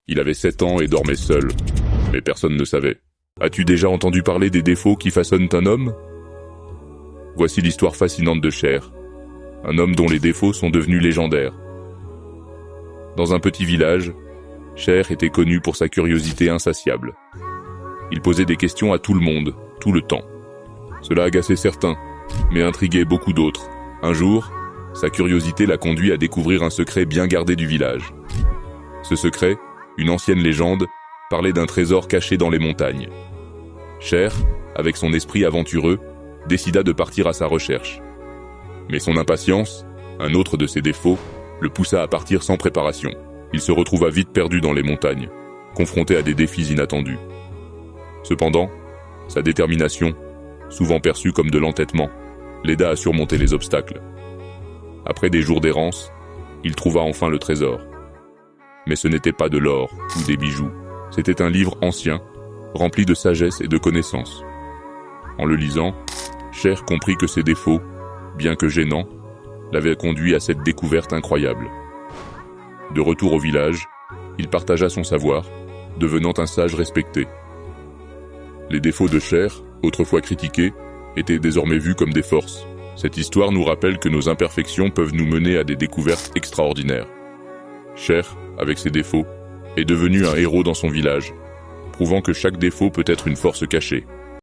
Il avait 7 ans et dormait seul, mais personne ne savait. As-tu déjà entendu parler des défauts qui façonnent un homme? Voici l'histoire fascinante de Cher, un homme dont les défauts sont devenus légendaires. Dans un petit village, Cher était connu pour sa curiosité insatiable. Il posait des questions à tout le monde, tout le temps. Cela agaçait certains, mais intriguait beaucoup d'autres. Un jour, sa curiosité l'a conduit à découvrir un secret bien gardé du village. Ce secret, une ancienne légende, parlait d'un trésor caché dans les montagnes. Cher, avec son esprit aventureux, décida de partir à sa recherche. Mais son impatience, un autre de ses défauts, le poussa à partir sans préparation. Il se retrouva vite perdu dans les montagnes, confronté à des défis inattendus. Cependant, sa détermination, souvent perçue comme de l'entêtement, l'aida à surmonter les obstacles. Après des jours d'errance, il trouva enfin le trésor. Mais ce n'était pas de l'or ou des bijoux, c'était un livre ancien, rempli de sagesse et de connaissances. En le lisant, Cher comprit que ses défauts, bien que gênants, l'avaient conduit à cette découverte incroyable. De retour au village, il partagea son savoir, devenant un sage respecté. Les défauts de Cher, autrefois critiqués, étaient désormais vus comme des forces. Cette histoire nous rappelle que nos imperfections peuvent nous mener à des découvertes extraordinaires. Cher, avec ses défauts, est devenu un héros dans son village, prouvant que chaque défaut peut être une force cachée.